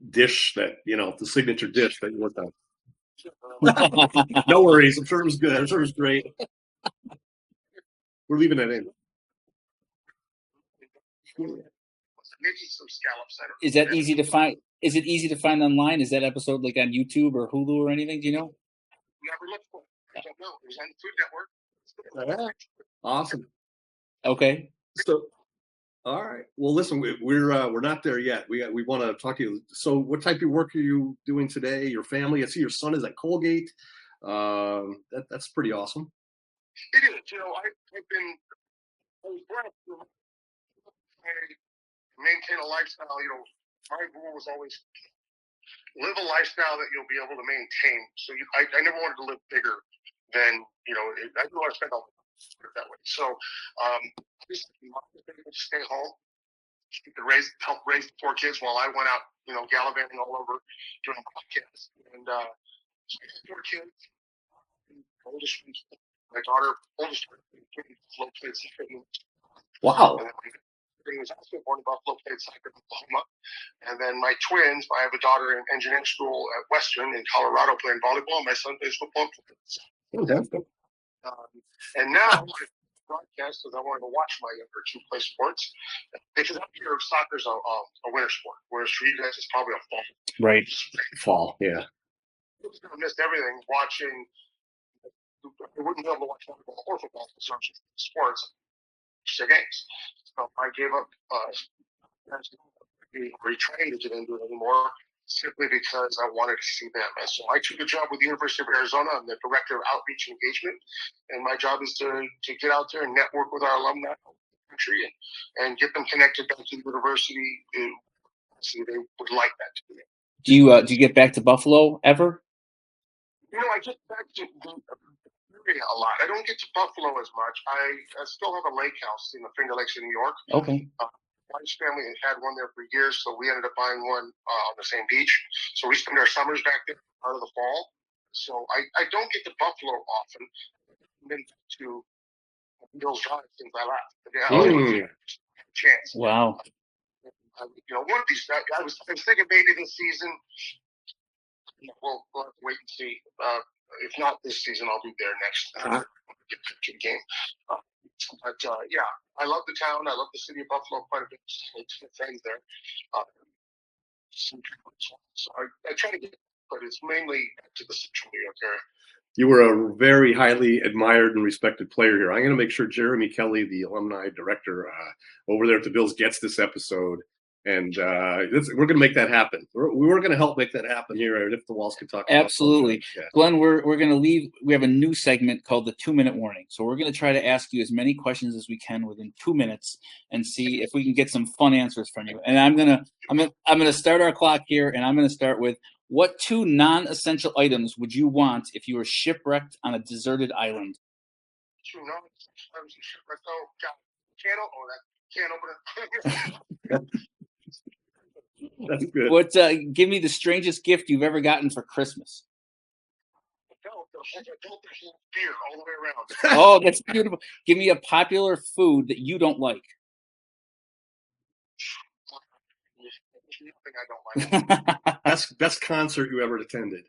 dish that the signature dish that you worked on? No worries. I'm sure it was good. I'm sure it was great. We're leaving that in. Maybe some scallops. Is that easy to find? Is it easy to find online? Is that episode like on YouTube or Hulu or anything? Do you know? Never looked for it. I don't know. It was on the Food Network. Yeah. Awesome. Okay. So, all right. Well, listen, we're not there yet. We want to talk to you. So, what type of work are you doing today? Your family? I see your son is at Colgate. That's pretty awesome. It is. I was brought up to maintain a lifestyle. My goal was always live a lifestyle that you'll be able to maintain. So I never wanted to live bigger than I didn't want to spend all my life that way. So just able to stay home. She could help raise the 4 kids while I went out, gallivanting all over doing podcasts. And so I had 4 kids. Oldest, my daughter, oldest, flow played soccer. Wow. And then was also born in Buffalo, played soccer in Oklahoma. And then my twins, I have a daughter in engineering school at Western in Colorado playing volleyball. My son plays football. Fantastic. And now I broadcast because I wanted to watch my younger two play sports. Because up here, soccer's a winter sport, whereas for you guys, it's probably a fall. Right. Fall, yeah. I missed everything watching. I wouldn't be able to watch volleyball or football for such sports, their games. So I gave up retrying to get into it anymore simply because I wanted to see them. And so I took a job with the University of Arizona. I'm the director of outreach and engagement, and my job is to get out there and network with our alumni in the country and get them connected back to the university. So they would like that to be. Do you get back to Buffalo ever? I get back to the area a lot. I don't get to Buffalo as much. I still have a lake house in the Finger Lakes in New York. Okay. Wife's family had one there for years, so we ended up buying one on the same beach. So we spend our summers back there part of the fall. So I don't get to Buffalo often. I've been to Bill's Drive since I left. Yeah, chance. Wow. One of these. I was thinking maybe this season. We'll have to wait and see. If not this season, I'll be there next game. But yeah, I love the town. I love the city of Buffalo quite a bit. It's friends there. So I try to get, but it's mainly to the Central New York area. You were a very highly admired and respected player here. I'm going to make sure Jeremy Kelly, the alumni director over there at the Bills, gets this episode. And we're going to make that happen. We're going to help make that happen here at If the Walls Can Talk. Absolutely. Glenn, we're going to leave. We have a new segment called the 2-minute warning. So we're going to try to ask you as many questions as we can within 2 minutes and see if we can get some fun answers from you. And I'm going to start our clock here, and I'm going to start with, what 2 non-essential items would you want if you were shipwrecked on a deserted island? 2 non-essential items shipwrecked. Can't open it. That's good. Give me the strangest gift you've ever gotten for Christmas. Beer all the way around. Oh, that's beautiful. Give me a popular food that you don't like. Nothing I don't like. Best concert you ever attended.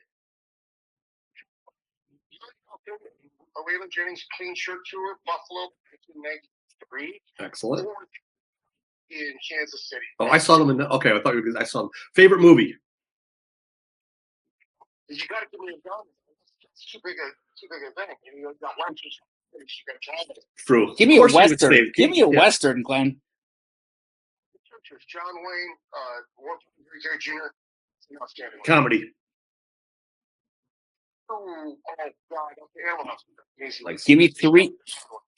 Waylon Jennings' Clean Shirt Tour, Buffalo, 1993. Excellent. In Kansas City. Oh, I saw them okay, I thought I saw them. Favorite movie? You got to give me a gun. It's too big a thing. You got lunches. You got to try it. True. Give me a Western. Give me a Western, Glenn. John Wayne, Gary Jr. Comedy. Oh God. Give me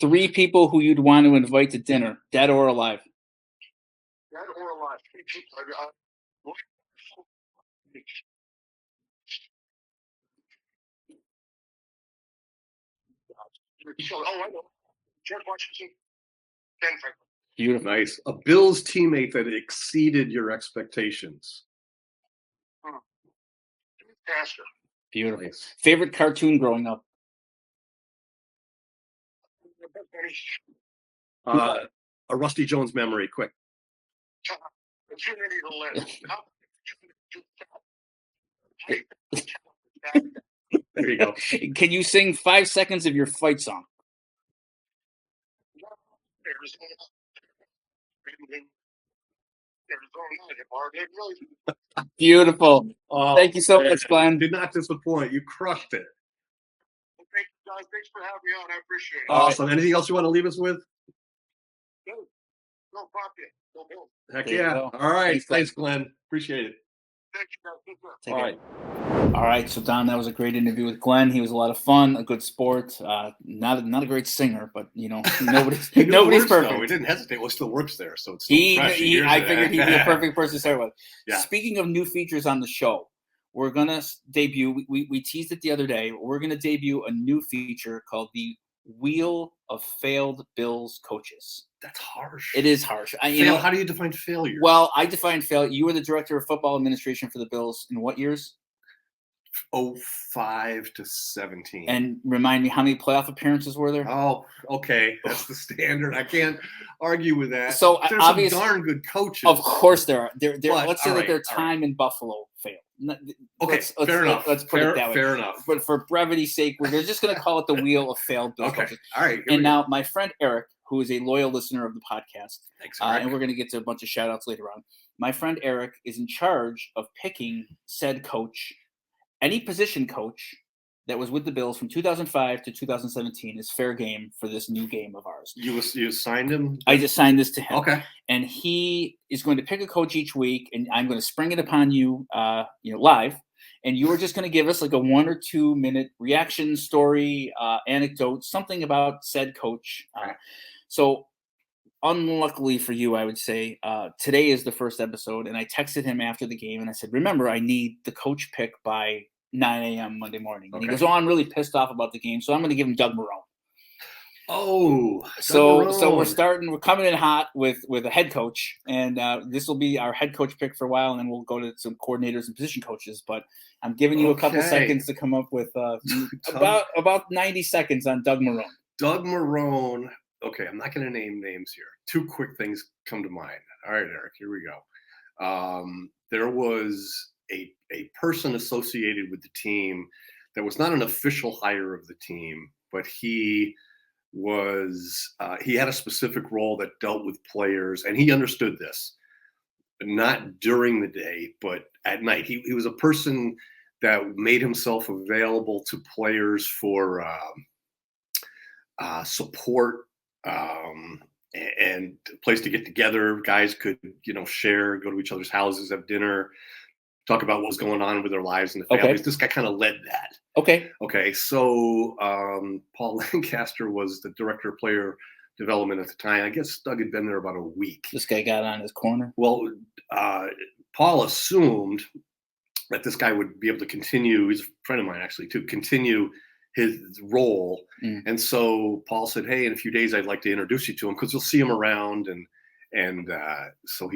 three people who you'd want to invite to dinner, dead or alive. Dead or alive. 3 people. Oh, I know. George Washington. Ben Franklin. Beautiful. Nice. A Bills teammate that exceeded your expectations. Pastor. Beautiful. Nice. Favorite cartoon growing up? A Rusty Jones memory, quick. There you go. Can you sing 5 seconds of your fight song? Beautiful. Thank you so much, Glenn. Did not disappoint. You crushed it. Thank you, guys. Thanks for having me on. I appreciate it. Awesome. Anything else you want to leave us with? No problem. No bill. Heck yeah. All right. Thanks, Glenn. Appreciate it. Thank you, guys. All right. All right. So, Don, that was a great interview with Glenn. He was a lot of fun, a good sport. Not a great singer, but nobody's perfect. Though. He didn't hesitate. Well, still works there, so it's still fresh. I figured he'd be a perfect person to start with. Yeah. Speaking of new features on the show, we're gonna debut. We teased it the other day. We're gonna debut a new feature called the Wheel of Failed Bills Coaches. That's harsh. It is harsh. How do you define failure? Well, I define failure. You were the director of football administration for the Bills in what years? 05 to 17. And remind me, how many playoff appearances were there? Oh, okay. That's the standard. I can't argue with that. So there's some darn good coaches. Of course there are. Let's say that right, their time in Buffalo failed. Okay, fair enough. Let's put it that way. Fair enough. But for brevity's sake, we're just going to call it the wheel of failed Bills Okay, coaches. all right. And now my friend Eric, who is a loyal listener of the podcast, Thanks, Eric. and we're going to get to a bunch of shout outs later on. My friend Eric is in charge of picking said coach. Any position coach that was with the Bills from 2005 to 2017 is fair game for this new game of ours. You signed him? I just signed this to him. Okay. And he is going to pick a coach each week, and I'm going to spring it upon you, live. And you are just going to give us like a 1 or 2 minute reaction story, anecdote, something about said coach. So unluckily for you, I would say, today is the first episode, and I texted him after the game, and I said, remember, I need the coach pick by 9 a.m. Monday morning. And he goes, I'm really pissed off about the game, so I'm going to give him Doug Marrone. So we're coming in hot with a head coach, and this will be our head coach pick for a while, and then we'll go to some coordinators and position coaches. But I'm giving you a couple seconds to come up with about 90 seconds on Doug Marrone. Doug Marrone. Okay, I'm not going to name names here. 2 quick things come to mind. All right, Eric, here we go. There was a person associated with the team that was not an official hire of the team, but he had a specific role that dealt with players, and he understood this, not during the day, but at night. He was a person that made himself available to players for support, and a place to get together. Guys could, share, go to each other's houses, have dinner, talk about what was going on with their lives and the families. This guy kind of led that. Okay. So Paul Lancaster was the director of player development at the time. I guess Doug had been there about a week. This guy got on his corner. Well, Paul assumed that this guy would be able to continue. He's a friend of mine, actually, to continue his role. And so Paul said, hey, in a few days, I'd like to introduce you to him because you'll see him around. And so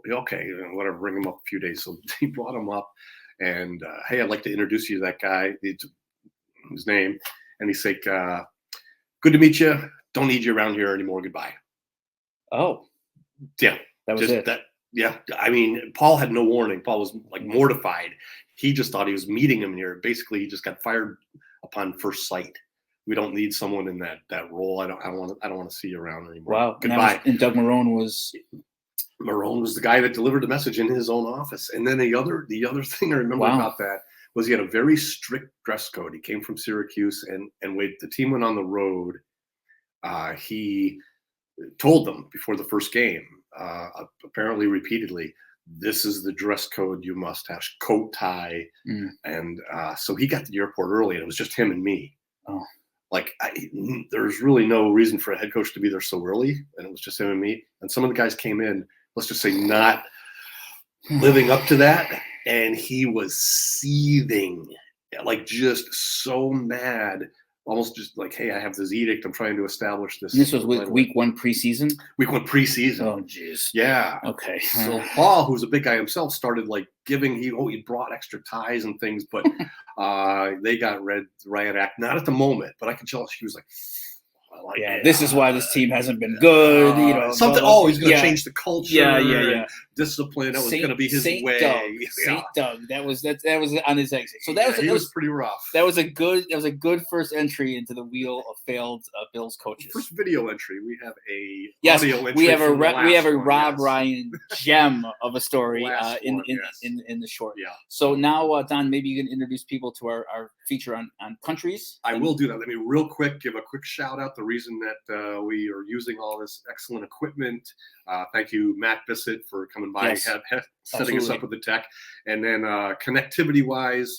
whatever, bring him up a few days. So he brought him up and, hey, I'd like to introduce you to that guy, his name. And he's like, good to meet you. Don't need you around here anymore. Goodbye. Oh. Yeah. That was it. Yeah. I mean, Paul had no warning. Paul was like mortified. He just thought he was meeting him here. Basically, he just got fired upon first sight. We don't need someone in that role. I don't want to see you around anymore. Wow. Goodbye. And Doug Marrone was the guy that delivered the message in his own office. And then the other thing I remember about that was he had a very strict dress code. He came from Syracuse, and when the team went on the road, he told them before the first game, apparently repeatedly, this is the dress code you must have, coat, tie. And so he got to the airport early, and it was just him and me. Oh. There's really no reason for a head coach to be there so early, and it was just him and me. And some of the guys came in, let's just say, not living up to that, and he was seething, like just so mad, almost just like, hey, I have this edict. I'm trying to establish this. And this was week 1 preseason? Week 1 preseason. Oh, jeez. Yeah. Okay. So Paul, who's a big guy himself, started like he brought extra ties and things, but they got riot act. Not at the moment, but I could tell she was like, this is why this team hasn't been good. Something. He's going to change the culture. Yeah. Discipline. That was going to be his way. Saint Doug. That was on his exit. So that was pretty rough. That was a good first entry into the wheel of failed Bills coaches. First video entry. We have audio entry. We have a Rob Ryan gem of a story in the short. Yeah. So now, Don, maybe you can introduce people to our feature on countries. I will do that. Let me real quick give a quick shout out. The reason that we are using all this excellent equipment. Thank you, Matt Bissett, for coming by, setting us up with the tech. And then connectivity wise,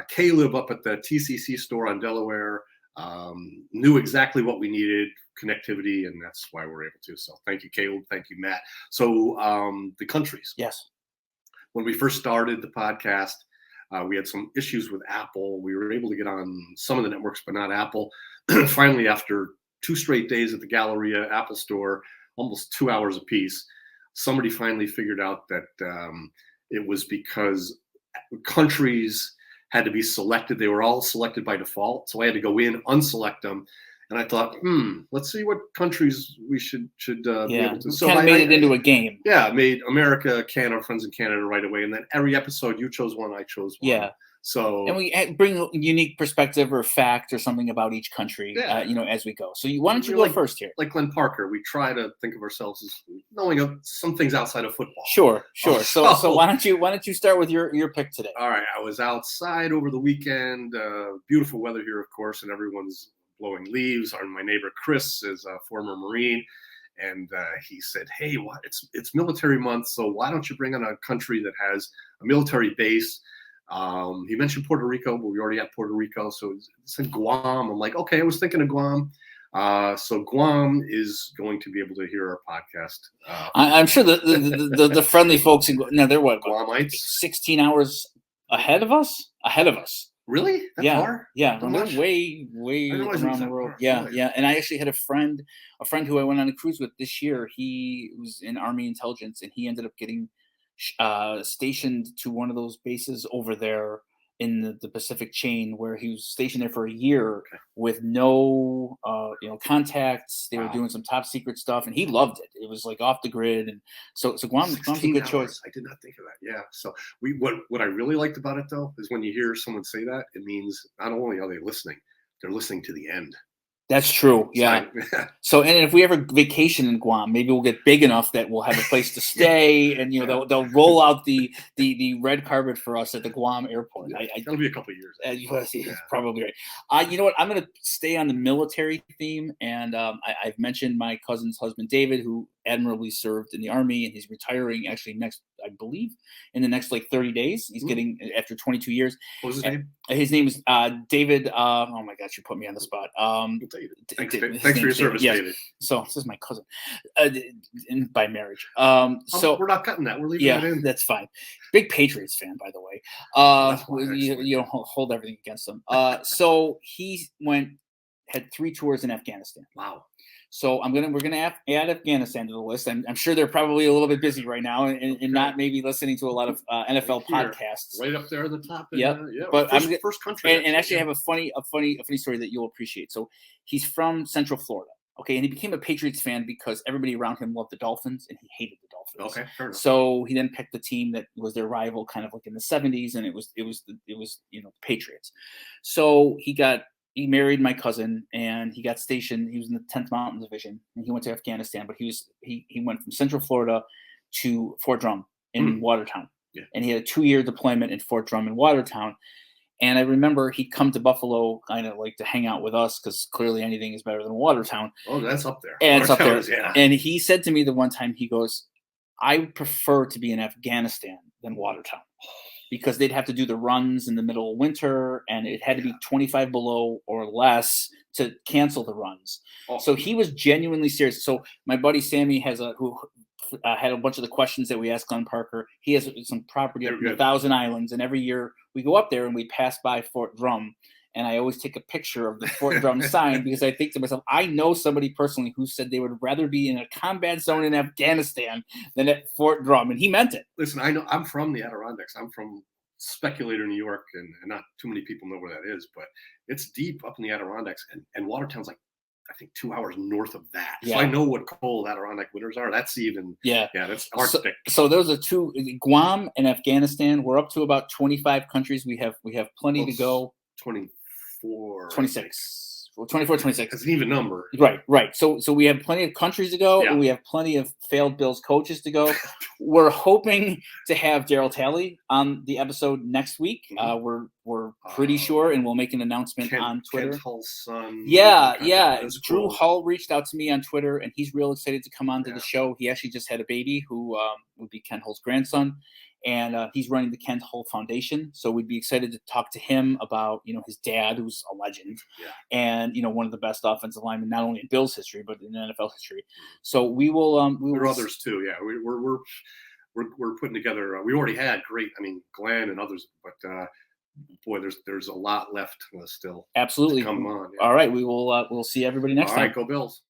Caleb up at the TCC store on Delaware knew exactly what we needed, connectivity, and that's why we're able to. So thank you, Caleb. Thank you, Matt. So the countries. Yes. When we first started the podcast, we had some issues with Apple. We were able to get on some of the networks, but not Apple. Finally, after 2 straight days at the Galleria Apple store, almost 2 hours apiece, somebody finally figured out that it was because countries had to be selected. They were all selected by default. So I had to go in, unselect them, And I thought, let's see what countries we should be able to. So kind of made it into a game. Yeah, made America, Canada, friends in Canada right away, and then every episode you chose one, I chose one. Yeah. So and we bring a unique perspective or fact or something about each country, as we go. So why don't you go first here? Like Glenn Parker, we try to think of ourselves as knowing some things outside of football. Sure. So why don't you start with your pick today? All right, I was outside over the weekend. Beautiful weather here, of course, and everyone's blowing leaves. My neighbor Chris is a former Marine. And he said, "Hey, it's military month, so why don't you bring in a country that has a military base?" He mentioned Puerto Rico, but we already had Puerto Rico, so he said Guam. I'm like, okay, I was thinking of Guam. So Guam is going to be able to hear our podcast. I'm sure the friendly folks in Guam, they're what, Guamites, 16 hours ahead of us. Really? That far? Yeah. They're way around the world. Yeah. And I actually had a friend who I went on a cruise with this year. He was in Army intelligence, and he ended up getting stationed to one of those bases over there in the Pacific chain, where he was stationed there for a year with no contacts. They were doing some top secret stuff, and he loved it. It was like off the grid, and so Guam's a good choice. I did not think of that. Yeah. So what I really liked about it though is when you hear someone say that, it means not only are they listening, they're listening to the end. That's true. Yeah. So, and if we ever vacation in Guam, maybe we'll get big enough that we'll have a place to stay, and they'll roll out the red carpet for us at the Guam airport. That'll be a couple of years. Probably right. You know what? I'm going to stay on the military theme, and I've mentioned my cousin's husband David, who admirably served in the Army, and he's retiring actually I believe in the next 30 days. He's getting after 22 years. What was his name? His name is David. Oh my gosh, you put me on the spot. Thanks for your service, David. So this is my cousin by marriage. So we're not cutting that. We're leaving that in. That's fine. Big Patriots fan, by the the way. You don't hold everything against them. So he had 3 tours in Afghanistan. Wow. So we're gonna add Afghanistan to the list. I'm sure they're probably a little bit busy right now and not maybe listening to a lot of NFL podcasts. Right up there at the top. Yep. But first country. And actually, I have a funny story that you'll appreciate. So he's from Central Florida. Okay, and he became a Patriots fan because everybody around him loved the Dolphins, and he hated the Dolphins. Okay, fair enough. So he then picked the team that was their rival, kind of like in the 70s, and it was the Patriots. So he married my cousin, and he got stationed. He was in the 10th Mountain Division, and he went to Afghanistan. But he went from Central Florida to Fort Drum in Watertown, and he had a 2-year deployment in Fort Drum in Watertown. And I remember he'd come to Buffalo kind of to hang out with us, because clearly anything is better than Watertown. Oh, that's up there. And it's up there. Yeah. And he said to me the one time, he goes, "I prefer to be in Afghanistan than Watertown, because they'd have to do the runs in the middle of winter, and it had to be 25 below or less to cancel the runs." Oh. So he was genuinely serious. So my buddy Sammy who had a bunch of the questions that we asked Glenn Parker. He has some property up in the Thousand Islands, and every year we go up there and we pass by Fort Drum, and I always take a picture of the Fort Drum sign, because I think to myself, I know somebody personally who said they would rather be in a combat zone in Afghanistan than at Fort Drum, and he meant it. Listen, I know I'm from the Adirondacks. I'm from Speculator, New York, and not too many people know where that is, but it's deep up in the Adirondacks, and Watertown's I think 2 hours north of that. Yeah. So I know what cold Adirondack winters are. That's even that's Arctic. So those are 2, Guam and Afghanistan. We're up to about 25 countries. We have plenty to go. 26. Well, 24, 26. That's an even number. Right. So we have plenty of countries to go, and we have plenty of failed Bills coaches to go. We're hoping to have Daryl Talley on the episode next week. We're pretty sure, and we'll make an announcement on Twitter. Kent Hull's son. Yeah. Drew Hull reached out to me on Twitter, and he's real excited to come on to the show. He actually just had a baby who would be Kent Hull's grandson. And he's running the Kent Hull Foundation. So we'd be excited to talk to him about, his dad, who's a legend, and, one of the best offensive linemen, not only in Bills history, but in NFL history. So we will. There are others too. Yeah, we're putting together. We already had Glenn and others, but boy, there's a lot left still. Absolutely. To come on. Yeah. All right, we'll see everybody next time. All right, go Bills.